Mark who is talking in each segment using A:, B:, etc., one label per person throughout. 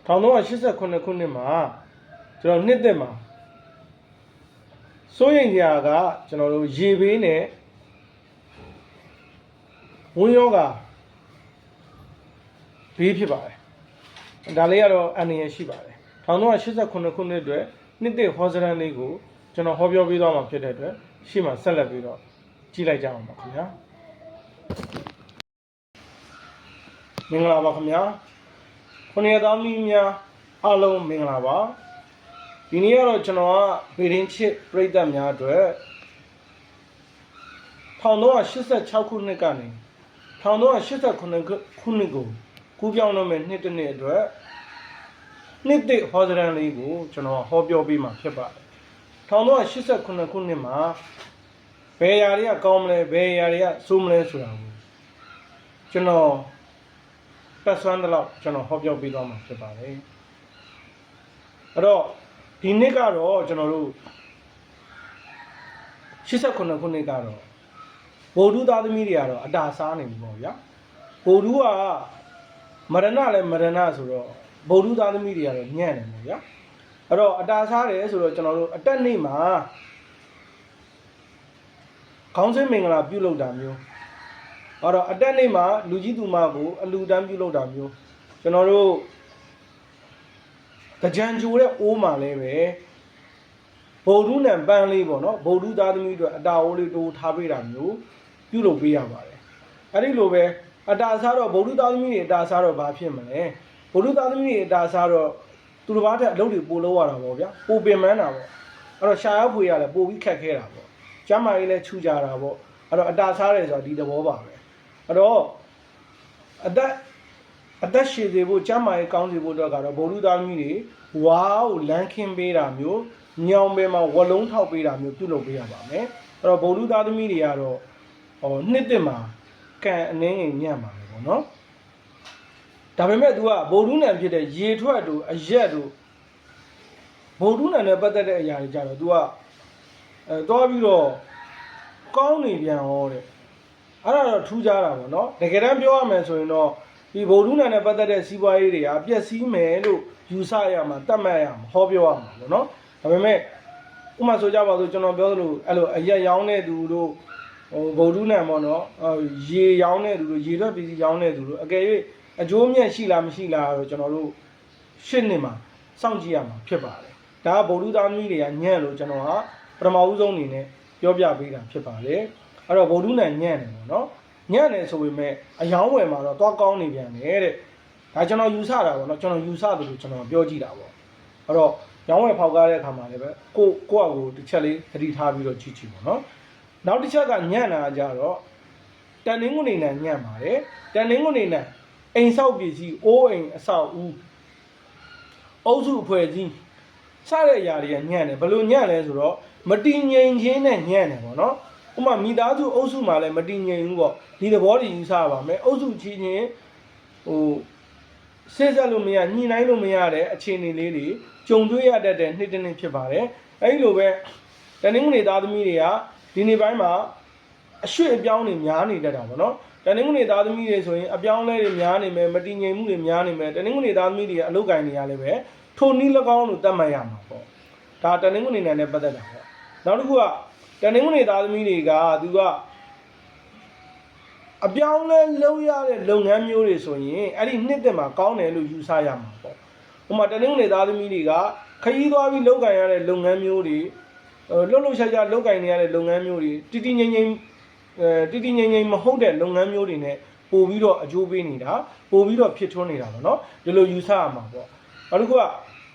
A: 1989ခုနှစ်မှာကျွန်တော်နှစ်သက်မှာစိုးရိမ်ကြကကျွန်တော်တို့ရေဘေးနဲ့ဝန်းရောဂါဘေးဖြစ်ပါတယ်ဒါလေးကတော့အန္တရာယ်ရှိပါတယ်1989ခုနှစ်အတွက်နှစ်သက်ဟောစရန်လေးကိုကျွန်တော်ဟောပြောပေးသွားမှာဖြစ်တဲ့အတွက်ရှေ့မှာဆက်လက်ပြီးတော့ကြည့်လိုက်ကြအောင်ပါခင်ဗျာမင်္ဂလာပါခင်ဗျာခုနှစ်သားမီးများအားလုံးမင်္ဂလာပါဒီနေ့ကတော့ကျွန်တော်ကဗေဒင်းချစ်ပြိတ္တများအတွက်1986ခုနှစ်ကနေ1989ခုနှစ်ကိုကူးပြောင်းတော့မဲ့နှစ်တစ်နှစ်အတွက်နှစ်သက်ဟောစရန်လေးကိုကျွန်တော်ဟောပြောပေးမှာဖြစ်ပါတယ်1989ခုနှစ်မှာဘယ်ຢာတွေကကောင်းမလဲဘယ်ຢာတွေကဆိုးမလဲဆိုတာကိုကျွန်တော်ပတ်စွမ်းတဲ့လောက်ကျွန်တော်ဟောပြောပေးသွားမှာဖြစ်ပါတယ်အဲ့တော့ဒီနှစ်ကတော့ကျွန်တော်တို့89ခုနှစ်ကတော့ဗုဒ္ဓသားသမီးတွေကတော့အတာစားနေပြီပေါ့ဗျာဗုဒ္ဓကမရဏလည်းမရဏဆိုတော့ဗုဒ္ဓသားသမီးတွေကတော့ညံ့တယ်ပေါ့ဗျာအဲ့တော့အတာစားတယ်ဆိုတော့ကျွန်တော်တို့အတက်နေ့မှာခေါင်းစင်းမင်္ဂလာပြုလုပ်တာမျိုးအဲ့တော့အတက်နေ့မှာလူကြီးသူမကိုအလူတန်းပြုလုပ်တာမျိုးကျွန်တော်တို့ကြံကြိုတဲ့အိုးမှာလည်းပဲဗုဒ္ဓနဲ့ပန်းလေးပေါ့နော်ဗုဒ္ဓသားသမီးတို့အတာအိုးလေးတိုးထားပေးတာမျိုးပြုလုပ်ပေးရပါတယ်အဲ့ဒီလိုပဲအတာစားတော့ဗုဒ္ဓသားသမီးတွေအတာစားတော့ဘာဖြစ်မလဲဗုဒ္ဓသားသမီးတွေအတာစားတော့သူတစ်ပါးထက်အလုပ်တွေပိုလုပ်ရတာပေါ့ဗျာပိုပင်ပန်းတာပေါ့အဲ့တော့ရှာရောက်ဖွေရတယ်ပိုပြီးခက်ခဲတာပေါ့ကျမ်းမာရေးလည်းခြူကြတာပေါ့အဲ့တော့အတာစားတယ်ဆိုတာဒီသဘောပါပဲအဲ့တော့အသက်ရှည်စေဖို့ကျမ်းမာရေးကောင်းစေဖို့အတွက်ကတော့ဗုဒ္ဓသားသမီးတွေဝါးကိုလမ်းခင်းပေးတာမျိုးညောင်ပင်မှာဝလုံးထောက်ပေးတာမျိုးပြုလုပ်ပေးရပါမယ်အဲ့တော့ဗုဒ္ဓသားသမီးတွေကတော့နှစ်သက်မှာကံအနှင်းငယ်ညံ့ပါမယ်ပေါ့နော်ဒါပေမဲ့ तू ကဗုဒ္ဓနံဖြစ်တဲ့ရေထွက်တို့အရက်တို့ဗုဒ္ဓနံနဲ့ပတ်သက်တဲ့အရာတွေကြတော့ तू ကသွားပြီးတော့ကောင်းနေပြန်ဟောတဲ့အဲ့ဒါတော့ထူးခြားတာပေါ့နော်တကယ်တမ်းပြောရမယ်ဆိုရင်တော့ဒီဗုဒ္ဓနံနဲ့ပတ်သက်တဲ့စီးပွားရေးတွေကပျက်စီးမယ်လို့ယူဆရမှာတတ်မှတ်ရမှာဟောပြောရမှာပေါ့နော်ဒါပေမဲ့ဥပမာဆိုကြပါစို့ကျွန်တော်ပြောသလိုအဲ့လိုအရက်ရောင်းတဲ့သူတို့ဗုဒ္ဓနံပေါ့နော်ရေရောင်းတဲ့သူတို့ရေထွက်ပစ္စည်းရောင်းတဲ့သူတို့အကယ်၍အကျိုးမြတ်ရှိလားမရှိလားတော့ကျွန်တော်တို့ရှင်းနေမှာစောင့်ကြည့်ရမှာဖြစ်ပါတယ်ဒါကဗုဒ္ဓသားသမီးတွေကညံ့လို့ကျွန်တော်ကပထမဦးဆုံးအနေနဲ့ပြောပြပေးတာဖြစ်ပါတယ်အဲ့တော့ဗုဒ္ဓနံညံ့တယ်ပေါ့နော်ညံ့တယ်ဆိုပေမဲ့အယောင်းဝယ်မှာတော့သွားကောင်းနေပြန်တယ်တဲ့ဒါကျွန်တော်ယူဆတာပေါ့နော်ကျွန်တော်ယူဆတယ်လို့ကျွန်တော်ပြောကြည့်တာပေါ့အဲ့တော့ရောင်းဝယ်ဖောက်ကားတဲ့အခါမှာလည်းပဲကိုယ့်အကိုတစ်ချက်လေးသတိထားပြီးတော့ကြည့်ကြည့်ပေါ့နော်နောက်တစ်ချက်ကညံ့တာကြတော့တန်နှင်းငွေနဲ့ညံ့ပါတယ်တန်နှင်းငွေနဲ့အိမ်ဆောက်ပစ္စည်းအိုးအိမ်အဆောက်ဦးအုပ်စုအဖွဲ့ကြီးစတဲ့အရာတွေကညံ့တယ်ဘယ်လိုညံ့လဲဆိုတော့မတည်ငြိမ်ခြင်းနဲ့ညံ့တယ်ပေါ့နော်ဥပမာမိသားစုအုပ်စုမှာလည်းမတည်ငြိမ်ဘူးပေါ့ဒီသဘောတည်းယူဆပါမယ်အုပ်စုချင်းချင်းစဉ်းစားလို့မရညှိနှိုင်းလို့မရတဲ့အခြေအနေလေးတွေကြုံတွေ့ရတတ်တဲ့နှစ်တစ်နှစ်ဖြစ်ပါတယ်အဲဒီလိုပဲတနင်္ဂနွေသားသမီးတွေကဒီနေ့ပိုင်းမှာအရွှေ့အပြောင်းတွေများနေတတ်တာပေါ့နော်တနင်္ဂနွေသားသမီးတွေဆိုရင်အပြောင်းလဲတွေများနေမယ်မတည်ငြိမ်မှုတွေများနေမယ်တနင်္ဂနွေသားသမီးတွေအလုပ်ကိုင်နေရလဲပဲထိုနည်း၎င်းလို့သတ်မှတ်ရမှာပေါ့ဒါတနင်္ဂနွေနဲ့ပတ်သက်တာပေါ့နောက်တစ်ခုကတနင်္ဂနွေသားသမီးတွေကသူကအပြောင်းလဲလုပ်ရတဲ့လုပ်ငန်းမျိုးတွေဆိုရင်အဲ့ဒီနှစ်သက်မှာကောင်းတယ်လို့ယူဆရမှာပေါ့ဥပမာတနင်္ဂနွေသားသမီးတွေကခရီးသွားပြီးလုပ်ကိုင်ရတဲ့လုပ်ငန်းမျိုးတွေလှုပ်ရှားရှားလုပ်ကိုင်နေရတဲ့လုပ်ငန်းမျိုးတွေတည်တည်ငြိမ်ငြိမ်မဟုတ်တဲ့လုပ်ငန်းမျိုးတွေနဲ့ပို့ပြီးတော့အကျိုးပေးနေတာပို့ပြီးတော့ဖြစ်ထွန်းနေတာပေါ့နော်ဒီလိုယူဆရမှာပေါ့နောက်တစ်ခုက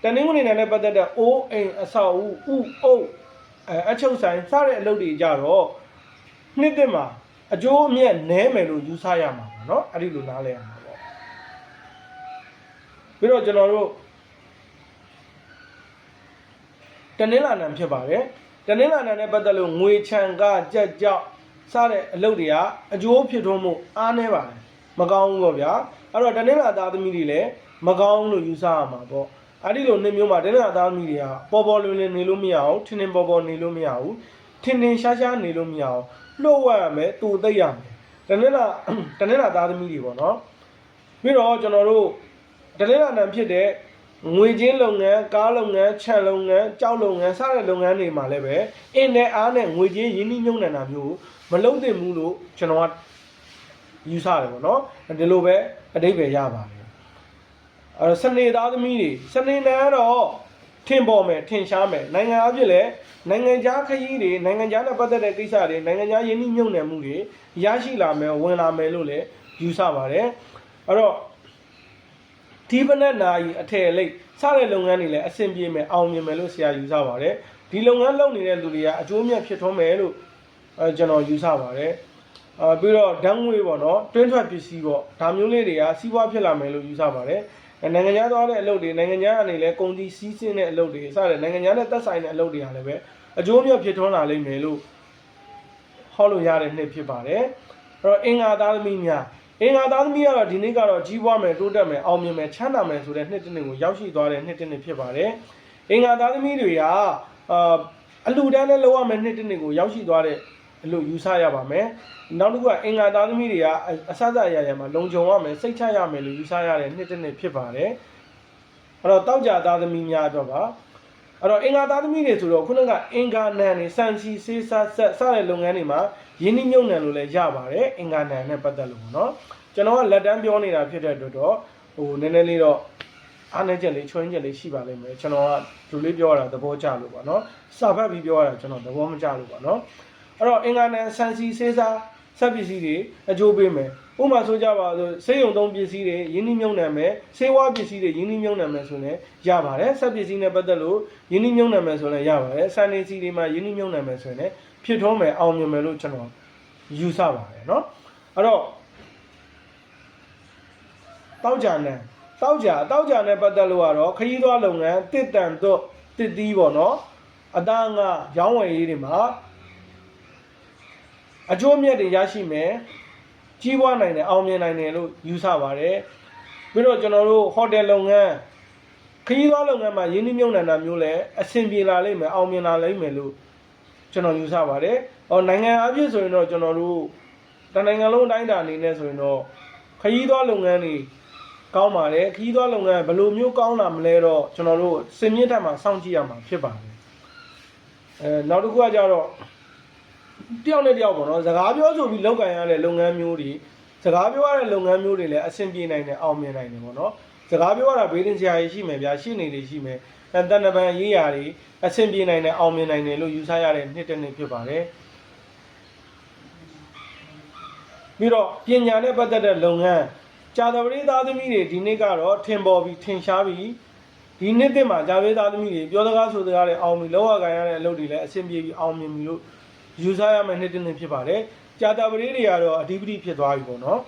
A: တနင်္ဂနွေနဲ့ပတ်သက်တဲ့အိုးအိမ်အဆောက်အဦဥအုပ်အချုပ်ဆိုင်စတဲ့အလုပ်တွေကြတော့နှစ်သက်မှာအကျိုးအမြတ်နည်းမယ်လို့ယူဆရမှာပေါ့နော်အဲ့ဒီလိုနားလည်ရမှာပေါ့ပြီးတော့ကျွန်တော်တို့တနင်္လာနံဖြစ်ပါတယ်တနင်္လာနံနဲ့ပတ်သက်လို့ငွေချံကကြက်ကြောက်စတဲ့အလုပ်တွေကအကျိုးဖြစ်ထွန်းမှုအားနည်းပါတယ်မကောင်းဘူးပေါ့ဗျာအဲ့တော့တနင်္လာသားသမီးတွေလည်းမကောင်းလို့ယူဆရမှာပေါ့အဲ့ဒီလိုနှစ်မျိုးမှာတနင်္လာသားသမီးတွေကပေါ်ပေါ်လွင်လွင်နေလို့မရအောင်ထင်ထင်ပေါ်ပေါ်နေလို့မရဘူးထင်ထင်ရှားရှားနေလို့မရအောင်လှုပ်ဝက်ရမယ်တူသိရမယ်တနင်္လာသားသမီးတွေပေါ့နော်ပြီးတော့ကျွန်တော်တို့တနင်္လာနံဖြစ်တဲ့ ငွေချင်းလုပ်ငန်းကားလုပ်ငန်းခြံလုပ်ငန်းကြောက်လုပ်ငန်းစတဲ့လုပ်ငန်းတွေမှာလည်းပဲအင်းနဲ့အားနဲ့ငွေချင်းရင်းနှီးမြှုပ်နှံတာမျိုးမလုပ်သင့်ဘူးလို့ကျွန်တော်ကယူဆတယ်ပေါ့နော်ဒီလိုပဲအဓိပ္ပာယ်ရပါတယ်စနေသားသမီးတွေစနေနံကတော့ထင်ပေါ်မယ်ထင်ရှားမယ်နိုင်ငံအဖြစ်လဲနိုင်ငံခြားခရီးတွေနိုင်ငံခြားနဲ့ပတ်သက်တဲ့ကိစ္စတွေနိုင်ငံခြားရင်းနှီးမြှုပ်နှံမှုတွေရရှိလာမယ်ဝင်လာမယ်လို့လည်းယူဆပါတယ်အဲ့တော့ဒီပနက်နာကြီးအထည်လိပ်စတဲ့လုပ်ငန်းတွေလည်းအဆင်ပြေမယ်အောင်မြင်မယ်လို့ဆရာယူဆပါတယ်ဒီလုပ်ငန်းလုပ်နေတဲ့လူတွေကအကျိုးမြတ်ဖြစ်ထွန်းမယ်လို့ကျွန်တော်ယူဆပါတယ်ပြီးတော့ဓာတ်ငွေပေါ့နော်တွင်းထွက်ပစ္စည်းပေါ့ဒါမျိုးလေးတွေကစီးပွားဖြစ်လာမယ်လို့ယူဆပါတယ်နိုင်ငံခြားသွားတဲ့အလုပ်တွေနိုင်ငံခြားအနေနဲ့ကုန်စည်စီးဆင်းတဲ့အလုပ်တွေစတဲ့နိုင်ငံခြားနဲ့သက်ဆိုင်တဲ့အလုပ်တွေဟာလည်းပဲအကျိုးမြတ်ဖြစ်ထွန်းလာလိမ့်မယ်လို့ဟောလို့ရတဲ့နှစ်ဖြစ်ပါတယ်အဲ့တော့အင်္ဂါသားသမီးများအင်္ဂါသားသမီးကတော့ဒီနေ့ကတော့ကြီးပွားမယ်တိုးတက်မယ်အောင်မြင်မယ်ချမ်းသာမယ်ဆိုတဲ့နှစ်တစ်နှစ်ကိုရောက်ရှိသွားတဲ့နှစ်တစ်နှစ်ဖြစ်ပါတယ်အင်္ဂါသားသမီးတွေကအလှူဒန်းနဲ့လောက်ရမယ်နှစ်တစ်နှစ်ကိုရောက်ရှိသွားတဲ့အလို့ယူဆရပါမယ်နောက်တစ်ခုကအင်္ဂါသားသမီးတွေကအစစအရာရာမှာလုံခြုံရမယ်စိတ်ချရမယ်လို့ယူဆရတဲ့နှစ်တစ်နှစ်ဖြစ်ပါတယ်အဲ့တော့တောက်ကြသားသမီးများအတွက်ပါအဲ့တော့အင်္ဂါသားသမီးတွေဆိုတော့ခုနကအင်္ဂါနံတွေစံချီစေးစားဆက်စတဲ့လုပ်ငန်းတွေမှာရင်းနှီးမြှုပ်နှံလို့လည်းရပါတယ်အင်္ဂါနံနဲ့ပတ်သက်လို့ပေါ့နော်ကျွန်တော်ကလက်တန်းပြောနေတာဖြစ်တဲ့အတွက်တော့နည်းနည်းလေးတော့အားနည်းချက်လေးချွင်းချက်လေးရှိပါလိမ့်မယ်ကျွန်တော်ကလူလေးပြောရတာသဘောကျလို့ပေါ့နော်စာဖတ်ပြီးပြောရတာကျွန်တော်သဘောမကျလို့ပေါ့နော်အဲ့တော့အင်္ဂါနံစံစီစေးစားဆက်ပစ္စည်းတွေအကျိုးပေးမယ်ဥပမာဆိုကြပါစို့ဆေးရုံသုံးပစ္စည်းတွေရင်းနှီးမြှုပ်နှံမယ်ဆေးဝါးပစ္စည်းတွေရင်းနှီးမြှုပ်နှံမယ်ဆိုရင်ရပါတယ်ဆက်ပစ္စည်းနဲ့ပတ်သက်လို့ရင်းနှီးမြှုပ်နှံမယ်ဆိုရင်ရပါတယ်စံနေစီတွေမှာရင်းနှီးမြှုပ်နှံမယ်ဆိုရင်ဖြစ်ထွန်းမယ်အောင်မြင်မယ်လို့ကျွန်တော်ယူဆပါတယ်เนาะအဲ့တော့တောက်ကြနဲ့တောက်ကြနဲ့ပတ်သက်လို့ကတော့ခရီးသွားလုပ်ငန်းတစ်တန်တော့တစ်သီးပေါ့เนาะအသားငါရောင်းဝယ်ရေးတွေမှာအကျိုးမြတ်တွေရရှိမယ်ကြီးပွားနိုင်တယ်အောင်မြင်နိုင်တယ်လို့ယူဆပါတယ်ပြီးတော့ကျွန်တော်တို့ဟိုတယ်လုပ်ငန်းခရီးသွားလုပ်ငန်းမှာရင်းနှီးမြှုပ်နှံတာမျိုးလည်းအဆင်ပြေလာလိမ့်မယ်အောင်မြင်လာလိမ့်မယ်လို့ကျွန်တော်ယူဆပါတယ်နိုင်ငံအပြည့်ဆိုရင်တော့ကျွန်တော်တို့တနိုင်ငံလုံးအတိုင်းအတာအနေနဲ့ဆိုရင်တော့ခရီးသွားလုပ်ငန်းတွေကောင်းပါတယ်ခရီးသွားလုပ်ငန်းဘယ်လိုမျိုးကောင်းလာမလဲတော့ကျွန်တော်တို့စင်မြင့်ထက်မှာစောင့်ကြည့်ရမှာဖြစ်ပါတယ်နောက်တစ်ခုကကြတော့တယောက်နဲ့တယောက်ပေါ့နော်စကားပြောဆိုပြီးလောက်ကန်ရတဲ့လုပ်ငန်းမျိုးတွေစကားပြောရတဲ့လုပ်ငန်းမျိုးတွေလည်းအဆင်ပြေနိုင်တယ်အောင်မြင်နိုင်တယ်ပေါ့နော်စကားပြောရတာဘေးတင်စရာရှိမယ်ဗျာရှိနေတွေရှိမယ်တန်တပံရေးရာတွေအဆင်ပြေနိုင်တယ်အောင်မြင်နိုင်တယ်လို့ယူဆရတဲ့နှစ်တစ်နှစ်ဖြစ်ပါတယ်ပြီးတော့ပညာနဲ့ပတ်သက်တဲ့လုပ်ငန်းကြာသပတေးသားသမီးတွေဒီနေ့ကတော့ထင်ပေါ်ပြီးထင်ရှားပြီးဒီနှစ်တစ်မှာကြာသပတေးသားသမီးတွေပြောစကားဆိုစကားတွေအောင်ပြီးလောက်ရကန်ရတဲ့အလုပ်တွေလည်းအဆင်ပြေပြီးအောင်မြင်ပြီလို့ယူဆရမယ့်နှစ်တစ်နှစ်ဖြစ်ပါတယ်ကြာသပတေးတွေကတော့အဓိပတိဖြစ်သွားပြီပေါ့နော်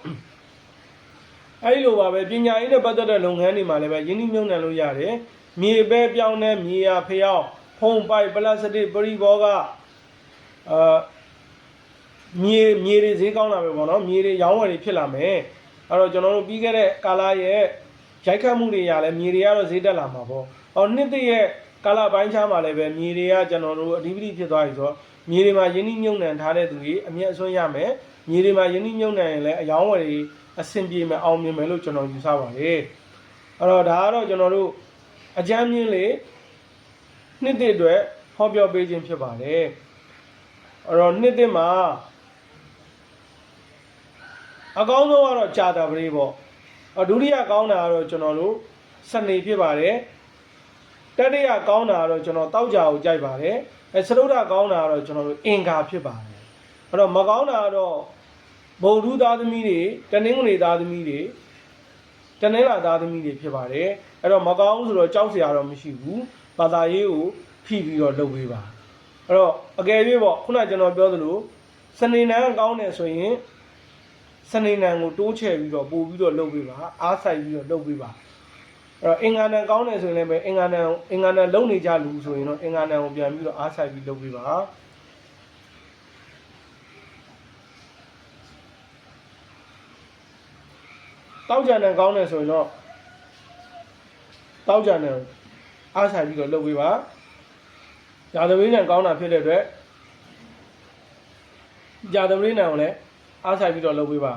A: အဲဒီလိုပါပဲပညာရေးနဲ့ပတ်သက်တဲ့လုပ်ငန်းတွေမှာလည်းပဲယင်းနှိမ့်မြုံနှံလို့ရတယ်မြေပဲပြောင်းတဲ့မြေယာဖျောင်းဖုံပိုက်ပလတ်စတစ်ပရိဘောကမြေတွေဈေးကောင်းလာပဲပေါ့နော်မြေတွေရောင်းဝယ်တွေဖြစ်လာမယ်အဲ့တော့ကျွန်တော်တို့ပြီးခဲ့တဲ့ကာလရဲ့ရိုက်ခတ်မှုတွေရလဲမြေတွေကတော့ဈေးတက်လာမှာပေါ့နှစ်တည်းရဲ့ကာလပိုင်းခြားမှာလည်းပဲမြေတွေကကျွန်တော်တို့အဓိပတိဖြစ်သွားပြီဆိုတော့မြေတွေမှာယင်းနှိမ့်မြုံနှံထားတဲ့သူတွေအမြတ်အစွန်းရမယ်မြေတွေမှာယင်းနှိမ့်မြုံနှံရင်လည်းအယောင်းဝယ်တွေအဆင်ပြေမယ်အောင်မြင်မယ်လို့ကျွန်တော်ယူဆပါတယ်အဲ့တော့ဒါကတော့ကျွန်တော်တို့အကြမ်းမြင့်လေးနှစ်တည်းအတွက်ဟောပြောပေးခြင်းဖြစ်ပါတယ်အဲ့တော့နှစ်တည်းမှာအကောင်းဆုံးကတော့ကြာတာပရိပေါ့ဒုတိယကောင်းတာကတော့ကျွန်တော်တို့စနေဖြစ်ပါတယ်တတိယကောင်းတာကတော့ကျွန်တော်တောက်ကြကိုကြိုက်ပါတယ်စရုဒ္ဓကောင်းတာကတော့ကျွန်တော်တို့အင်္ဂါဖြစ်ပါတယ်အဲ့တော့မကောင်းတာကတော့ဗုဒ္ဓသားသမီးတွေတနင်္ဂနွေသားသမီးတွေတနင်္လာသားသမီးတွေဖြစ်ပါတယ်အဲ့တော့မကောင်းဆိုတော့ကြောက်စရာတော့မရှိဘူးဘာသာရေးကိုဖိပြီးတော့လုပ်ပေးပါအဲ့တော့အကယ်၍ပေါ့ခုနကကျွန်တော်ပြောသလိုစနေနံကောင်းတယ်ဆိုရင်စနေနံကိုတိုးချဲ့ပြီးတော့ပို့ပြီးတော့လုပ်ပေးပါအားဆိုင်ပြီးတော့လုပ်ပေးပါအဲ့တော့အင်္ဂါနံကောင်းတယ်ဆိုရင်လည်းအင်္ဂါနံလုံနေကြလူဆိုရင်တော့အင်္ဂါနံကိုပြန်ပြီးတော့အားဆိုင်ပြီးလုပ်ပေးပါတောက်ကြံနံကောင်းတယ်ဆိုရင်တော့တောက်ကြံနံအားဆိုင်ပြီးတော့လုပ်ပေးပါဂျာသမီးနံကောင်းတာဖြစ်တဲ့အတွက်ဂျာသမီးနံကိုလည်းအားဆိုင်ပြီးတော့လုပ်ပေးပါ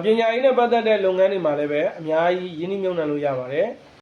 A: ပညာရေးနဲ့ပတ်သက်တဲ့လုပ်ငန်းတွေမှာလည်းပဲအများကြီးရင်းနှီးမြှုပ်နှံလို့ရပါတယ်